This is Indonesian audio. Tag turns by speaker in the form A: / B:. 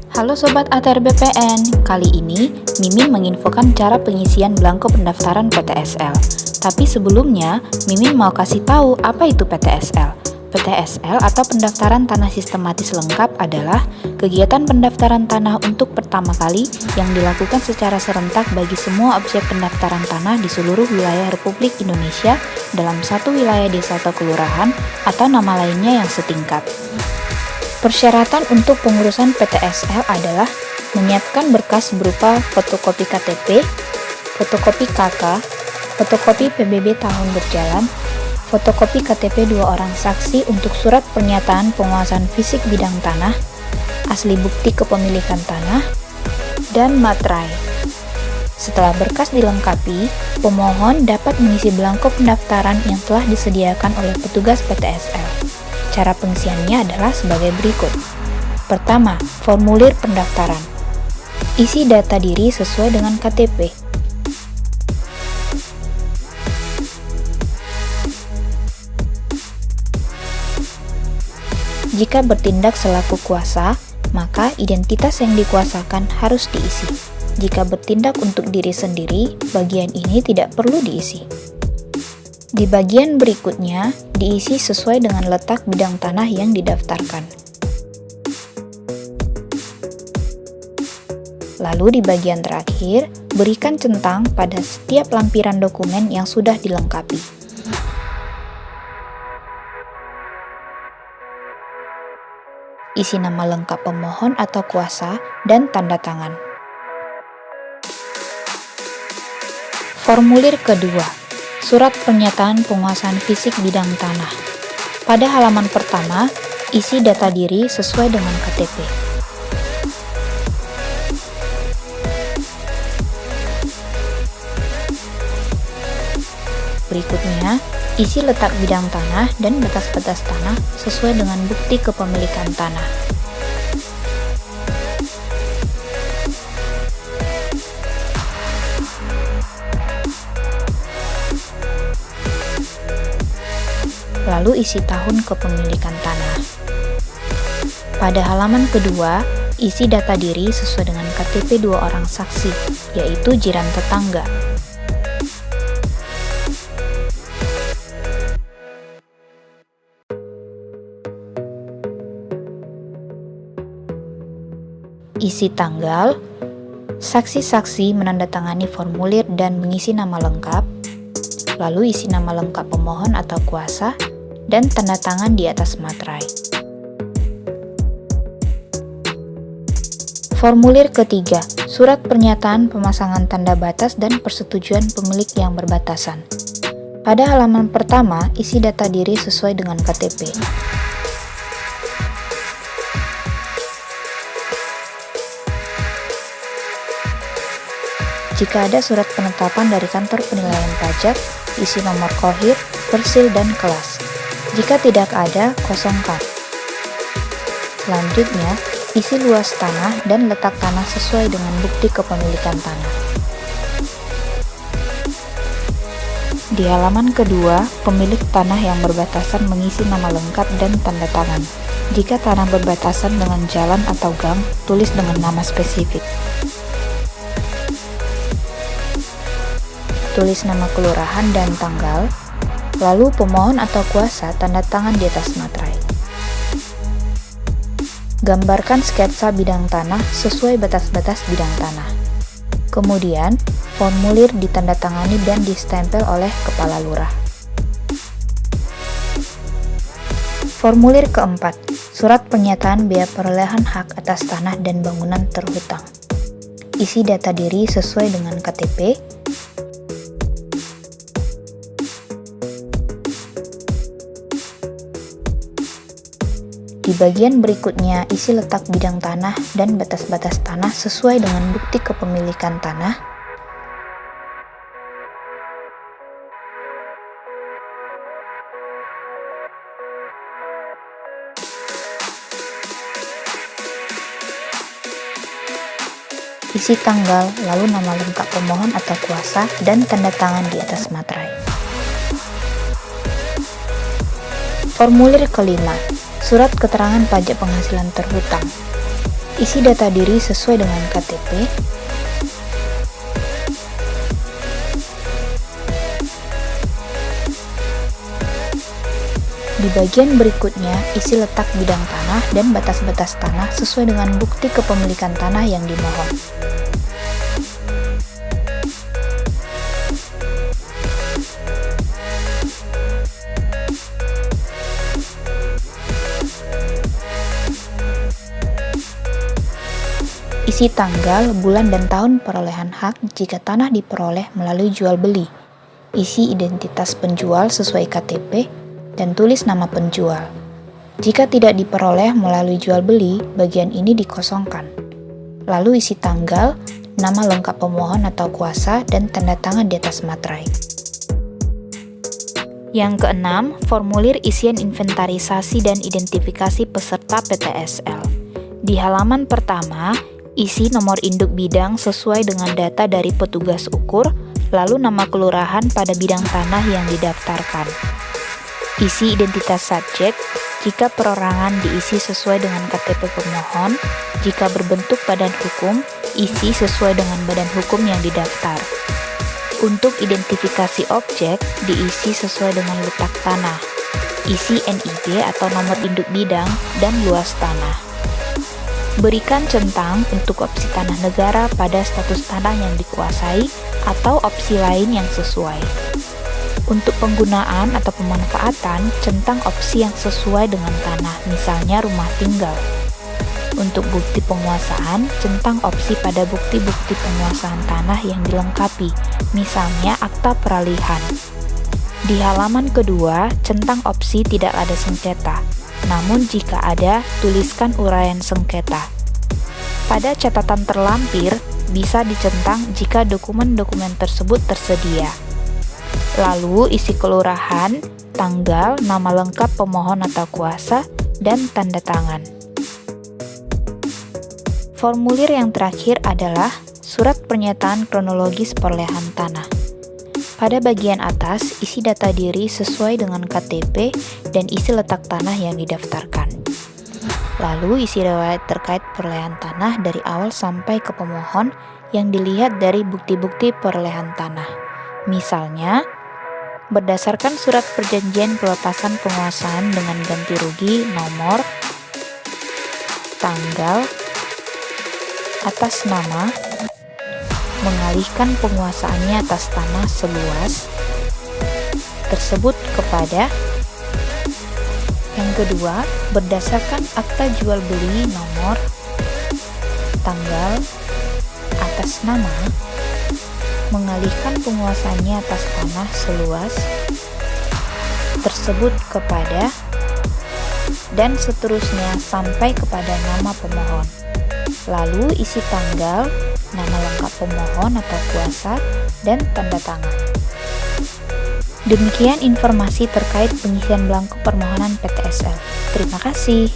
A: Halo Sobat ATR BPN, kali ini Mimin menginfokan cara pengisian belangko pendaftaran PTSL. Tapi sebelumnya, Mimin mau kasih tahu apa itu PTSL. PTSL atau pendaftaran tanah sistematis lengkap adalah kegiatan pendaftaran tanah untuk pertama kali yang dilakukan secara serentak bagi semua objek pendaftaran tanah di seluruh wilayah Republik Indonesia dalam satu wilayah desa atau kelurahan atau nama lainnya yang setingkat. Persyaratan untuk pengurusan PTSL adalah menyiapkan berkas berupa fotokopi KTP, fotokopi KK, fotokopi PBB tahun berjalan, fotokopi KTP 2 orang saksi untuk surat pernyataan penguasaan fisik bidang tanah, asli bukti kepemilikan tanah, dan materai. Setelah berkas dilengkapi, pemohon dapat mengisi belangko pendaftaran yang telah disediakan oleh petugas PTSL. Cara pengisiannya adalah sebagai berikut. Pertama, formulir pendaftaran. Isi data diri sesuai dengan KTP. Jika bertindak selaku kuasa, maka identitas yang dikuasakan harus diisi. Jika bertindak untuk diri sendiri, bagian ini tidak perlu diisi. Di bagian berikutnya, diisi sesuai dengan letak bidang tanah yang didaftarkan. Lalu di bagian terakhir, berikan centang pada setiap lampiran dokumen yang sudah dilengkapi. Isi nama lengkap pemohon atau kuasa dan tanda tangan. Formulir kedua. Surat pernyataan penguasaan fisik bidang tanah. Pada halaman pertama, isi data diri sesuai dengan KTP. Berikutnya, isi letak bidang tanah dan batas-batas tanah sesuai dengan bukti kepemilikan tanah. Lalu isi tahun kepemilikan tanah. Pada halaman kedua, isi data diri sesuai dengan KTP 2 orang saksi, yaitu jiran tetangga. Isi tanggal, saksi-saksi menandatangani formulir dan mengisi nama lengkap, lalu isi nama lengkap pemohon atau kuasa, dan tanda tangan di atas materai. Formulir ketiga, surat pernyataan pemasangan tanda batas dan persetujuan pemilik yang berbatasan. Pada halaman pertama, isi data diri sesuai dengan KTP. Jika ada surat penetapan dari kantor penilaian pajak, isi nomor KOHIR, persil, dan kelas. Jika tidak ada, kosongkan. Selanjutnya, isi luas tanah dan letak tanah sesuai dengan bukti kepemilikan tanah. Di halaman kedua, pemilik tanah yang berbatasan mengisi nama lengkap dan tanda tangan. Jika tanah berbatasan dengan jalan atau gang, tulis dengan nama spesifik. Tulis nama kelurahan dan tanggal, lalu pemohon atau kuasa tanda tangan di atas materai. Gambarkan sketsa bidang tanah sesuai batas-batas bidang tanah. Kemudian, formulir ditandatangani dan distempel oleh kepala lurah. Formulir keempat, surat pernyataan biaya perolehan hak atas tanah dan bangunan terhutang. Isi data diri sesuai dengan KTP, di bagian berikutnya, isi letak bidang tanah dan batas-batas tanah sesuai dengan bukti kepemilikan tanah. Isi tanggal, lalu nama lengkap pemohon atau kuasa, dan tanda tangan di atas materai. Formulir kelima, surat keterangan pajak penghasilan terhutang. Isi data diri sesuai dengan KTP. Di bagian berikutnya, isi letak bidang tanah dan batas-batas tanah sesuai dengan bukti kepemilikan tanah yang dimohon. Isi tanggal, bulan, dan tahun perolehan hak jika tanah diperoleh melalui jual beli. Isi identitas penjual sesuai KTP, dan tulis nama penjual. Jika tidak diperoleh melalui jual beli, bagian ini dikosongkan. Lalu isi tanggal, nama lengkap pemohon atau kuasa, dan tanda tangan di atas materai. Yang keenam, formulir isian inventarisasi dan identifikasi peserta PTSL. Di halaman pertama, isi nomor induk bidang sesuai dengan data dari petugas ukur, lalu nama kelurahan pada bidang tanah yang didaftarkan. Isi identitas subjek, jika perorangan diisi sesuai dengan KTP pemohon, jika berbentuk badan hukum, isi sesuai dengan badan hukum yang didaftar. Untuk identifikasi objek, diisi sesuai dengan letak tanah, isi NIB atau nomor induk bidang, dan luas tanah. Berikan centang untuk opsi tanah negara pada status tanah yang dikuasai atau opsi lain yang sesuai. Untuk penggunaan atau pemanfaatan, centang opsi yang sesuai dengan tanah, misalnya rumah tinggal. Untuk bukti penguasaan, centang opsi pada bukti-bukti penguasaan tanah yang dilengkapi, misalnya akta peralihan. Di halaman kedua, centang opsi tidak ada sengketa, namun jika ada, tuliskan uraian sengketa. Pada catatan terlampir, bisa dicentang jika dokumen-dokumen tersebut tersedia. Lalu isi kelurahan, tanggal, nama lengkap pemohon atau kuasa, dan tanda tangan. Formulir yang terakhir adalah surat pernyataan kronologis perolehan tanah. Pada bagian atas, isi data diri sesuai dengan KTP dan isi letak tanah yang didaftarkan. Lalu isi riwayat terkait perolehan tanah dari awal sampai ke pemohon yang dilihat dari bukti-bukti perolehan tanah. Misalnya, berdasarkan surat perjanjian pelepasan penguasaan dengan ganti rugi nomor, tanggal, atas nama, mengalihkan penguasaannya atas tanah seluas tersebut kepada. Yang kedua, berdasarkan akta jual beli nomor, tanggal, atas nama, mengalihkan penguasaannya atas tanah seluas tersebut kepada, dan seterusnya sampai kepada nama pemohon. Lalu isi tanggal, nama lengkap pemohon atau kuasa, dan tanda tangan. Demikian informasi terkait pengisian belangko permohonan PTSL. Terima kasih.